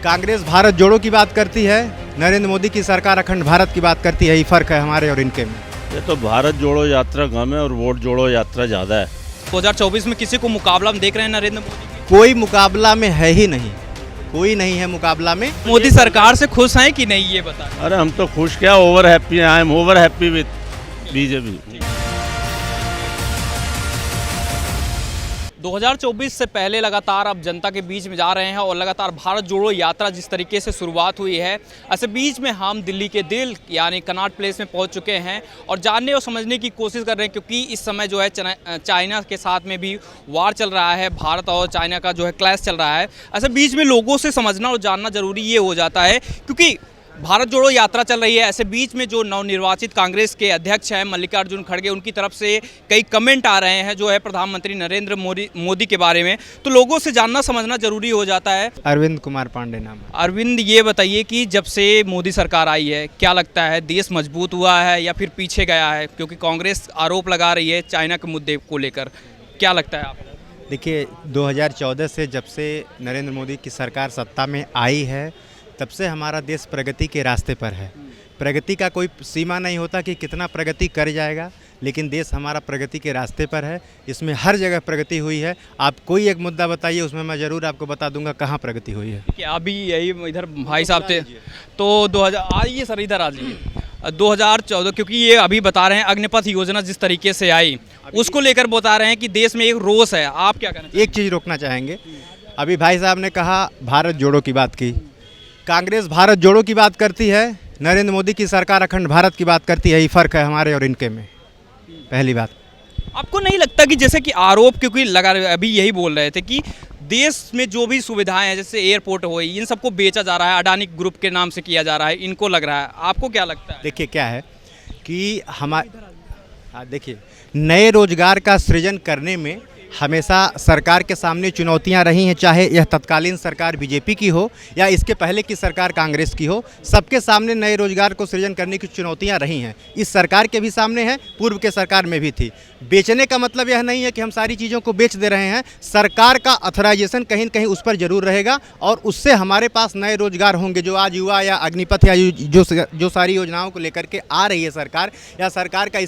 कांग्रेस भारत जोड़ो की बात करती है, नरेंद्र मोदी की सरकार अखंड भारत की बात करती है। यही फर्क है हमारे और इनके में। ये तो भारत जोड़ो यात्रा कम है और वोट जोड़ो यात्रा ज़्यादा है। 2024 में किसी को मुकाबला में देख रहे हैं नरेंद्र मोदी? कोई मुकाबला में है ही नहीं, कोई नहीं है मुकाबला में। मोदी सरकार से खुश हैं कि नहीं, ये बताएं। अरे हम तो खुश क्या, ओवर हैप्पी हैं। I am over happy with BJP. 2024 से पहले लगातार अब जनता के बीच में जा रहे हैं और लगातार भारत जोड़ो यात्रा जिस तरीके से शुरुआत हुई है, ऐसे बीच में हम दिल्ली के दिल यानी कनॉट प्लेस में पहुंच चुके हैं और जानने और समझने की कोशिश कर रहे हैं, क्योंकि इस समय जो है चाइना के साथ में भी वार चल रहा है, भारत और चाइना का जो है क्लैश चल रहा है। ऐसे बीच में लोगों से समझना और जानना जरूरी ये हो जाता है, क्योंकि भारत जोड़ो यात्रा चल रही है। ऐसे बीच में जो नवनिर्वाचित कांग्रेस के अध्यक्ष हैं मल्लिकार्जुन खड़गे, उनकी तरफ से कई कमेंट आ रहे हैं जो है प्रधानमंत्री नरेंद्र मोदी के बारे में, तो लोगों से जानना समझना जरूरी हो जाता है। अरविंद कुमार पांडे नाम है। अरविंद, ये बताइए कि जब से मोदी सरकार आई है, क्या लगता है देश मजबूत हुआ है या फिर पीछे गया है? क्योंकि कांग्रेस आरोप लगा रही है चाइना के मुद्दे को लेकर, क्या लगता है आपको? देखिए, 2014 से जब से नरेंद्र मोदी की सरकार सत्ता में आई है, तब से हमारा देश प्रगति के रास्ते पर है। प्रगति का कोई सीमा नहीं होता कि कितना प्रगति कर जाएगा, लेकिन देश हमारा प्रगति के रास्ते पर है। इसमें हर जगह प्रगति हुई है। आप कोई एक मुद्दा बताइए, उसमें मैं ज़रूर आपको बता दूंगा कहाँ प्रगति हुई है। कि अभी यही इधर भाई साहब थे तो 2000 आइए सर, इधर आ जाइए। 2014, क्योंकि ये अभी बता रहे हैं अग्निपथ योजना जिस तरीके से आई, उसको लेकर बता रहे हैं कि देश में एक रोष है। आप क्या कहना? एक चीज़ रोकना चाहेंगे। अभी भाई साहब ने कहा भारत जोड़ो की बात की। कांग्रेस भारत जोड़ो की बात करती है, नरेंद्र मोदी की सरकार अखंड भारत की बात करती है। यही फ़र्क है हमारे और इनके में। पहली बात, आपको नहीं लगता कि जैसे कि आरोप क्योंकि लगा, अभी यही बोल रहे थे कि देश में जो भी सुविधाएं हैं, जैसे एयरपोर्ट हो, इन सबको बेचा जा रहा है, अडानी ग्रुप के नाम से किया जा रहा है, इनको लग रहा है। आपको क्या लगता है? देखिए क्या है कि देखिए, नए रोजगार का सृजन करने में हमेशा सरकार के सामने चुनौतियां रही हैं, चाहे यह तत्कालीन सरकार बीजेपी की हो या इसके पहले की सरकार कांग्रेस की हो। सबके सामने नए रोजगार को सृजन करने की चुनौतियां रही हैं। इस सरकार के भी सामने है, पूर्व के सरकार में भी थी। बेचने का मतलब यह नहीं है कि हम सारी चीज़ों को बेच दे रहे हैं। सरकार का ऑथराइजेशन कहीं न कहीं उस पर जरूर रहेगा और उससे हमारे पास नए रोजगार होंगे। जो आज युवा या अग्निपथ या जो सारी योजनाओं को लेकर के आ रही है सरकार, या सरकार का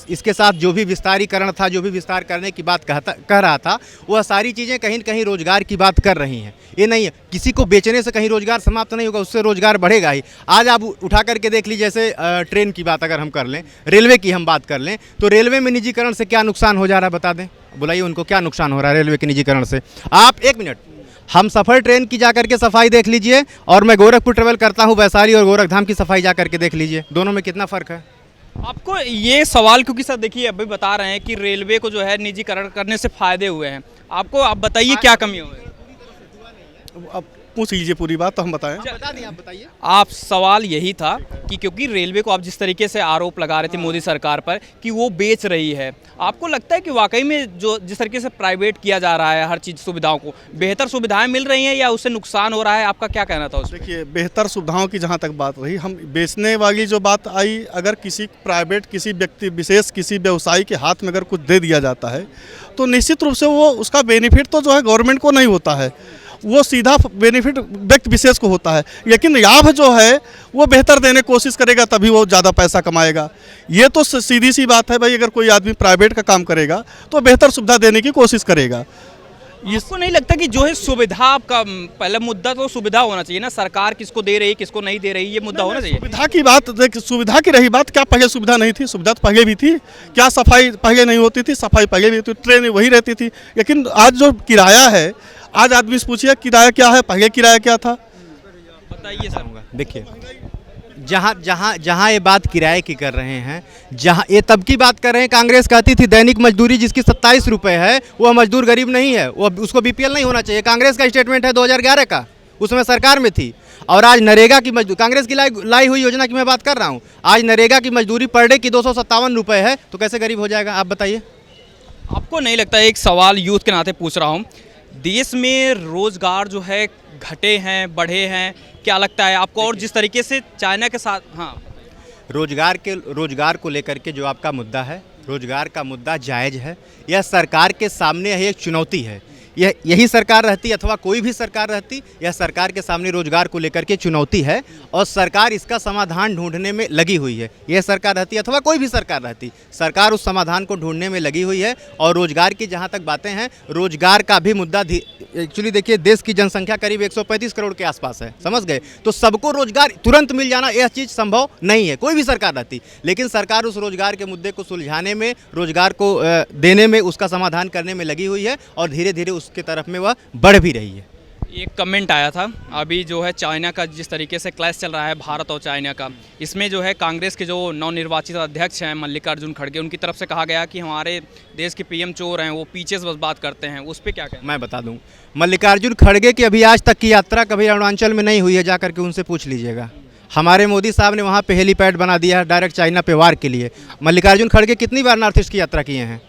इसके साथ जो भी विस्तारीकरण था, जो भी विस्तार करने की बात कह रहा था, वह सारी चीज़ें कहीं न कहीं रोजगार की बात कर रही हैं। ये नहीं है किसी को बेचने से कहीं रोजगार समाप्त नहीं होगा, उससे रोजगार बढ़ेगा ही। आज आप उठा करके देख लीजिए, जैसे ट्रेन की बात अगर हम कर लें, रेलवे की हम बात कर लें, तो रेलवे में निजीकरण से क्या नुकसान हो जा रहा है बता दें। बुलाइए उनको, क्या नुकसान हो रहा है रेलवे के निजीकरण से। आप एक मिनट, हम सफ़र ट्रेन की जाकर के सफाई देख लीजिए और मैं गोरखपुर ट्रेवल करता हूँ, वैशाली और गोरखधाम की सफाई जा करके देख लीजिए, दोनों में कितना फ़र्क है। आपको ये सवाल, क्योंकि सर देखिए अभी बता रहे हैं कि रेलवे को जो है निजीकरण करने से फायदे हुए हैं, आपको आप बताइए क्या कमी हुई? अब पूछ लीजिए पूरी बात तो हम बताएं। बता दें, आप बताइए। आप सवाल यही था कि क्योंकि रेलवे को आप जिस तरीके से आरोप लगा रहे थे मोदी सरकार पर कि वो बेच रही है, आपको लगता है कि वाकई में जो जिस तरीके से प्राइवेट किया जा रहा है हर चीज़, सुविधाओं को बेहतर सुविधाएं मिल रही हैं या उससे नुकसान हो रहा है? आपका क्या कहना था उसमें? देखिए, बेहतर सुविधाओं की जहाँ तक बात रही, हम बेचने वाली जो बात आई, अगर किसी प्राइवेट, किसी व्यक्ति विशेष, किसी व्यवसायी के हाथ में अगर कुछ दे दिया जाता है तो निश्चित रूप से वो उसका बेनिफिट तो जो है गवर्नमेंट को नहीं होता है, वो सीधा बेनिफिट व्यक्ति विशेष को होता है। लेकिन लाभ जो है वो बेहतर देने की कोशिश करेगा, तभी वो ज़्यादा पैसा कमाएगा। ये तो सीधी सी बात है भाई, अगर कोई आदमी प्राइवेट का काम करेगा तो बेहतर सुविधा देने की कोशिश करेगा। इसको नहीं लगता कि जो है सुविधा, आपका पहला मुद्दा तो सुविधा होना चाहिए ना, सरकार किसको दे रही है किसको नहीं दे रही, ये मुद्दा होना चाहिए। सुविधा की बात, देख सुविधा की रही बात, क्या पहले सुविधा नहीं थी? सुविधा तो पहले भी थी। क्या सफाई पहले नहीं होती थी? सफाई पहले भी थी, ट्रेन वही रहती थी। लेकिन आज जो किराया है, आज आदमी से पूछिए किराया क्या है, पहले किराया क्या था, बताइए सर। देखिए, जहाँ ये बात किराए की कर रहे हैं, जहाँ ये तब की बात कर रहे हैं, कांग्रेस कहती थी दैनिक मजदूरी जिसकी 27 रुपये है वह मजदूर गरीब नहीं है, वो उसको बीपीएल नहीं होना चाहिए। कांग्रेस का स्टेटमेंट है 2011 का, उसमें सरकार में थी। और आज नरेगा की मजदूरी, कांग्रेस की लाई हुई योजना की मैं बात कर रहा हूँ, आज नरेगा की मजदूरी पर डे की 257 रुपये है, तो कैसे गरीब हो जाएगा आप बताइए। आपको नहीं लगता, एक सवाल यूथ के नाते पूछ रहा हूँ, देश में रोजगार जो है घटे हैं बढ़े हैं, क्या लगता है आपको? और जिस तरीके से चाइना के साथ, हाँ, रोजगार को लेकर के जो आपका मुद्दा है, रोजगार का मुद्दा जायज़ है। यह सरकार के सामने है, एक चुनौती है। यही सरकार रहती अथवा कोई भी सरकार रहती, यह सरकार के सामने रोजगार को लेकर के चुनौती है और सरकार इसका समाधान ढूंढने में लगी हुई है। यह सरकार रहती अथवा कोई भी सरकार रहती, सरकार उस समाधान को ढूंढने में लगी हुई है। और रोजगार की जहां तक बातें हैं, रोजगार का भी मुद्दा एक्चुअली देखिए, देश की जनसंख्या करीब 135 करोड़ के आसपास है, समझ गए। तो सबको रोजगार तुरंत मिल जाना यह चीज़ संभव नहीं है, कोई भी सरकार रहती। लेकिन सरकार उस रोजगार के मुद्दे को सुलझाने में, रोजगार को देने में, उसका समाधान करने में लगी हुई है और धीरे धीरे उसके तरफ में वह बढ़ भी रही है। एक कमेंट आया था अभी जो है चाइना का, जिस तरीके से क्लैश चल रहा है भारत और चाइना का, इसमें जो है कांग्रेस के जो नवनिर्वाचित अध्यक्ष हैं मल्लिकार्जुन खड़गे, उनकी तरफ से कहा गया कि हमारे देश के पीएम चोर हैं, वो पीछे से बस बात करते हैं। उस पर क्या कहना? मैं बता दूं, मल्लिकार्जुन खड़गे की अभी आज तक की यात्रा कभी अरुणाचल में नहीं हुई है, जा करके उनसे पूछ लीजिएगा। हमारे मोदी साहब ने वहाँ पे हेलीपैड बना दिया है डायरेक्ट चाइना पे वार के लिए। मल्लिकार्जुन खड़गे कितनी बार नॉर्थ ईस्ट की यात्रा किए हैं,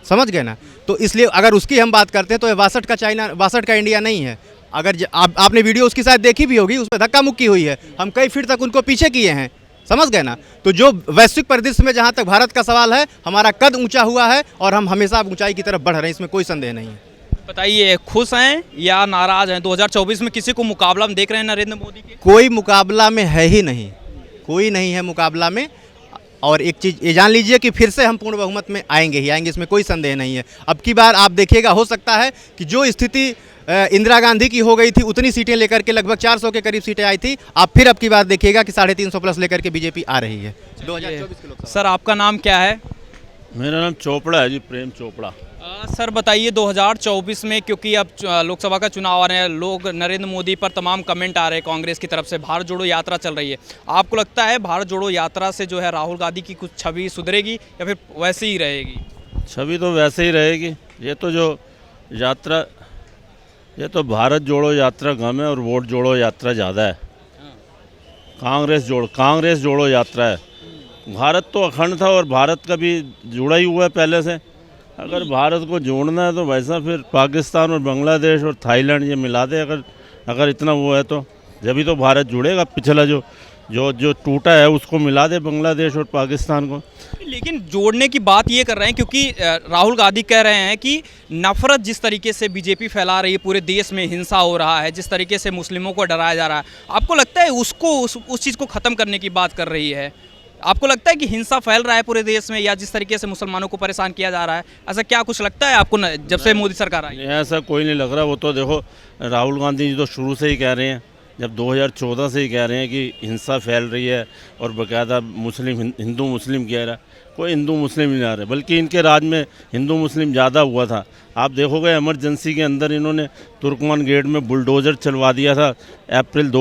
समझ गए ना। तो इसलिए अगर उसकी हम बात करते हैं तो 62 का इंडिया नहीं है। अगर आपने वीडियो उसकी शायद देखी भी होगी, उस पर धक्का मुक्की हुई है, हम कई फीट तक उनको पीछे किए हैं, समझ गए ना। तो जो वैश्विक परिदृश्य में जहाँ तक भारत का सवाल है, हमारा कद ऊंचा हुआ है और हम हमेशा ऊंचाई की तरफ बढ़ रहे हैं, इसमें कोई संदेह नहीं है। बताइए, खुश हैं या नाराज हैं? 2024 में किसी को मुकाबला में देख रहे हैं नरेंद्र मोदी के? कोई मुकाबला में है ही नहीं, कोई नहीं है मुकाबला में। और एक चीज़ ये जान लीजिए कि फिर से हम पूर्ण बहुमत में आएंगे ही आएंगे, इसमें कोई संदेह नहीं है। अब की बार आप देखिएगा, हो सकता है कि जो स्थिति इंदिरा गांधी की हो गई थी, उतनी सीटें लेकर के लगभग 400 के करीब सीटें आई थी। आप फिर अब की बार देखिएगा कि 350 प्लस लेकर के बीजेपी आ रही है 2024 के लोकसभा। सर, आपका नाम क्या है? मेरा नाम चोपड़ा है जी, प्रेम चोपड़ा। सर बताइए, 2024 में क्योंकि अब लोकसभा का चुनाव आ रहे हैं, लोग नरेंद्र मोदी पर तमाम कमेंट आ रहे हैं कांग्रेस की तरफ से, भारत जोड़ो यात्रा चल रही है। आपको लगता है भारत जोड़ो यात्रा से जो है राहुल गांधी की कुछ छवि सुधरेगी या फिर वैसे ही रहेगी? छवि तो वैसे ही रहेगी। ये तो जो यात्रा, ये तो भारत जोड़ो यात्रा कम है और वोट जोड़ो यात्रा ज़्यादा है। कांग्रेस जोड़ो यात्रा है। भारत तो अखंड था और भारत का भी जुड़ा ही हुआ है पहले से। अगर भारत को जोड़ना है तो वैसा फिर पाकिस्तान और बांग्लादेश और थाईलैंड ये मिला दे, अगर इतना वो है तो जब ही तो भारत जुड़ेगा। पिछला जो टूटा है उसको मिला दे बांग्लादेश और पाकिस्तान को। लेकिन जोड़ने की बात ये कर रहे हैं क्योंकि राहुल गांधी कह रहे हैं कि नफरत जिस तरीके से बीजेपी फैला रही है, पूरे देश में हिंसा हो रहा है, जिस तरीके से मुस्लिमों को डराया जा रहा है, आपको लगता है उसको उस चीज़ को ख़त्म करने की बात कर रही है? आपको लगता है कि हिंसा फैल रहा है पूरे देश में, या जिस तरीके से मुसलमानों को परेशान किया जा रहा है, ऐसा क्या कुछ लगता है आपको जब से मोदी सरकार आई? ऐसा कोई नहीं लग रहा। वो तो देखो, राहुल गांधी जी तो शुरू से ही कह रहे हैं, जब 2014 से ही कह रहे हैं कि हिंसा फैल रही है और बाकायदा हिंदू मुस्लिम कह रहा है। कोई हिंदू मुस्लिम नहीं आ रहा, बल्कि इनके राज में हिंदू मुस्लिम ज़्यादा हुआ था। आप देखोगे इमरजेंसी के अंदर इन्होंने तुर्कमान गेट में बुलडोज़र चलवा दिया था अप्रैल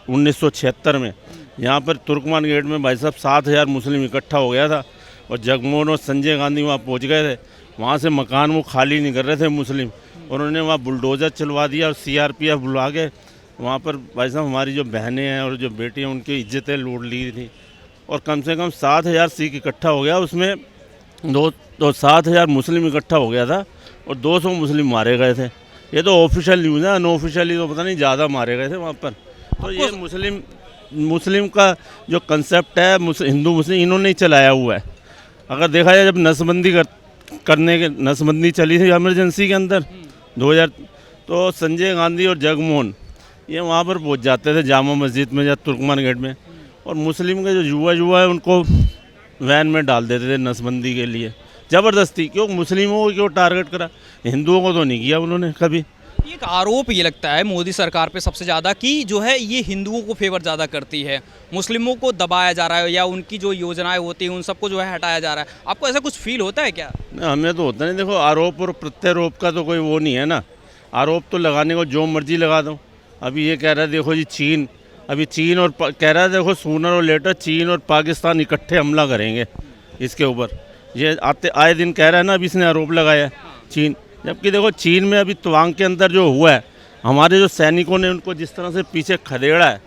1976 में। यहाँ पर तुर्कमान गेट में भाई साहब 7000 मुस्लिम इकट्ठा हो गया था और जगमोहन और संजय गांधी वहाँ पहुँच गए थे। वहाँ से मकान वो खाली नहीं कर रहे थे मुस्लिम, उन्होंने वहाँ बुलडोज़र चलवा दिया और CRPF बुला के वहाँ पर भाई साहब हमारी जो बहनें हैं और जो बेटियाँ उनकी इज्जतें लूट ली थी। और कम से कम 7000 सिख इकट्ठा हो गया, उसमें 7000 मुस्लिम इकट्ठा हो गया था और 200 मुस्लिम मारे गए थे। ये तो ऑफिशियल न्यूज़ है, अनऑफिशियली तो पता नहीं ज़्यादा मारे गए थे वहाँ पर। तो ये मुस्लिम का जो कंसेप्ट है हिंदू मुस्लिम इन्होंने ही चलाया हुआ है। अगर देखा जाए, जब नसबंदी चली थी इमरजेंसी के अंदर 2000, तो संजय गांधी और जगमोहन ये वहाँ पर पहुँच जाते थे जामा मस्जिद में या तुर्कमान गेट में, और मुस्लिम के जो युवा है उनको वैन में डाल देते थे नसबंदी के लिए ज़बरदस्ती। क्यों मुस्लिमों को क्यों टारगेट करा, हिंदुओं को तो नहीं किया उन्होंने कभी। एक आरोप ये लगता है मोदी सरकार पे सबसे ज़्यादा कि जो है ये हिंदुओं को फेवर ज़्यादा करती है, मुस्लिमों को दबाया जा रहा है या उनकी जो योजनाएं होती हैं उन सबको जो है हटाया जा रहा है। आपको ऐसा कुछ फील होता है क्या? हमें तो होता नहीं। देखो, आरोप और प्रत्यारोप का तो कोई वो नहीं है ना। आरोप तो लगाने को जो मर्जी लगा दो। अभी ये कह रहा है, देखो जी चीन और कह रहा है, देखो सूनर और लेटर चीन और पाकिस्तान इकट्ठे हमला करेंगे इसके ऊपर। ये आए दिन कह रहा है ना, अभी इसने आरोप लगाया है चीन। जबकि देखो चीन में अभी तवांग के अंदर जो हुआ है, हमारे जो सैनिकों ने उनको जिस तरह से पीछे खदेड़ा है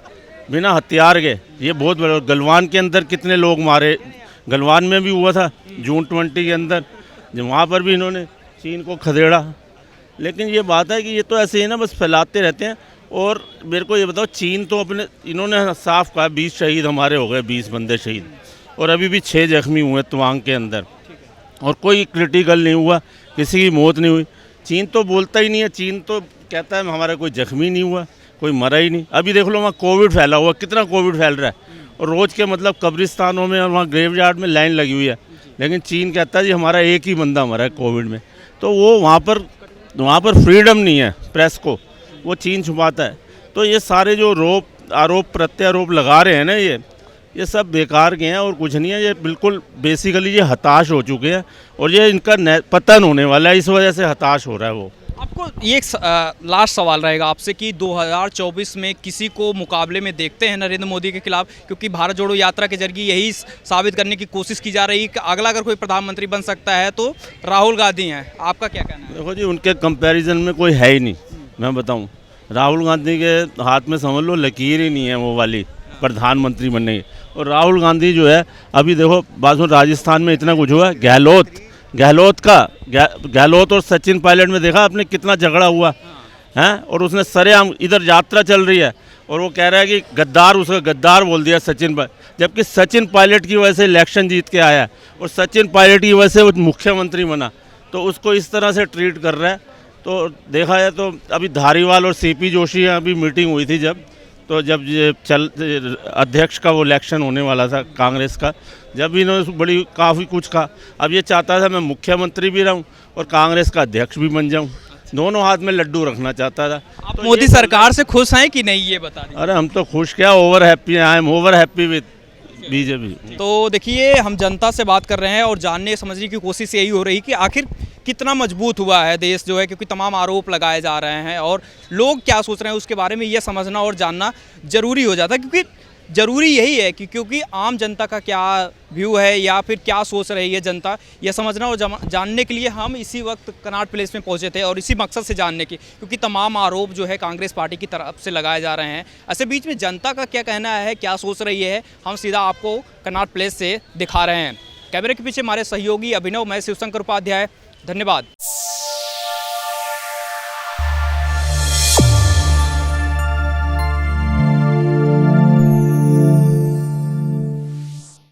बिना हथियार के, ये बहुत बड़ा। गलवान के अंदर कितने लोग मारे, गलवान में भी हुआ था जून 20 के अंदर, जो वहाँ पर भी इन्होंने चीन को खदेड़ा। लेकिन ये बात है कि ये तो ऐसे ही ना बस फैलाते रहते हैं। और मेरे को ये बताओ, चीन तो इन्होंने साफ कहा 20 शहीद हमारे हो गए, 20 बंदे शहीद, और अभी भी 6 जख्मी हुए तवांग के अंदर, और कोई क्रिटिकल नहीं हुआ। किसी की मौत नहीं हुई। चीन तो बोलता ही नहीं है, चीन तो कहता है हमारा कोई जख्मी नहीं हुआ, कोई मरा ही नहीं। अभी देख लो वहाँ कोविड फैला हुआ, कितना कोविड फैल रहा है, और रोज़ के मतलब कब्रिस्तानों में और वहाँ ग्रेवयार्ड में लाइन लगी हुई है, लेकिन चीन कहता है जी हमारा एक ही बंदा मरा है कोविड में। तो वो वहाँ पर फ्रीडम नहीं है प्रेस को, वो चीन छुपाता है। तो ये सारे जो आरोप प्रत्यारोप लगा रहे हैं ना, ये सब बेकार के हैं और कुछ नहीं है। ये बिल्कुल बेसिकली ये हताश हो चुके हैं और ये इनका पतन होने वाला है, इस वजह से हताश हो रहा है वो। आपको ये एक लास्ट सवाल रहेगा आपसे कि 2024 में किसी को मुकाबले में देखते हैं नरेंद्र मोदी के खिलाफ, क्योंकि भारत जोड़ो यात्रा के जरिए यही साबित करने की कोशिश की जा रही है कि अगला अगर कोई प्रधानमंत्री बन सकता है तो राहुल गांधी हैं। आपका क्या कहना है? देखो जी, उनके कंपैरिजन में कोई है ही नहीं। मैं बताऊं, राहुल गांधी के हाथ में समझ लो लकीर ही नहीं है वो वाली प्रधानमंत्री बनने की। और राहुल गांधी जो है, अभी देखो बाजू राजस्थान में इतना कुछ हुआ, गहलोत और सचिन पायलट में देखा आपने कितना झगड़ा हुआ है, और उसने सरेआम इधर यात्रा चल रही है और वो कह रहा है कि गद्दार, उसका गद्दार बोल दिया सचिन पायलट, जबकि सचिन पायलट की वजह से इलेक्शन जीत के आया और सचिन पायलट की वजह से वो मुख्यमंत्री बना, तो उसको इस तरह से ट्रीट कर रहा है। तो देखा जाए तो अभी धारीवाल और सीपी जोशी अभी मीटिंग हुई थी जब ये अध्यक्ष का वो इलेक्शन होने वाला था कांग्रेस का, जब इन्होंने काफ़ी कुछ कहा। अब ये चाहता था मैं मुख्यमंत्री भी रहूं और कांग्रेस का अध्यक्ष भी बन जाऊं, दोनों हाथ में लड्डू रखना चाहता था। आप तो मोदी सरकार से खुश हैं कि नहीं, ये बता दीजिए। अरे हम तो खुश, क्या over happy, I am over happy with BJP. तो देखिए, हम जनता से बात कर रहे हैं और जानने समझने की कोशिश यही हो रही कि आखिर कितना मजबूत हुआ है देश जो है, क्योंकि तमाम आरोप लगाए जा रहे हैं और लोग क्या सोच रहे हैं उसके बारे में ये समझना और जानना जरूरी हो जाता है। क्योंकि ज़रूरी यही है कि क्योंकि आम जनता का क्या व्यू है या फिर क्या सोच रही है जनता, यह समझना और जानने के लिए हम इसी वक्त कनॉट प्लेस में पहुंचे थे और इसी मकसद से जानने की, क्योंकि तमाम आरोप जो है कांग्रेस पार्टी की तरफ से लगाए जा रहे हैं। ऐसे बीच में जनता का क्या कहना है, क्या सोच रही है, हम सीधा आपको कनॉट प्लेस से दिखा रहे हैं। कैमरे के पीछे हमारे सहयोगी अभिनव, मैं शिवशंकर उपाध्याय, धन्यवाद।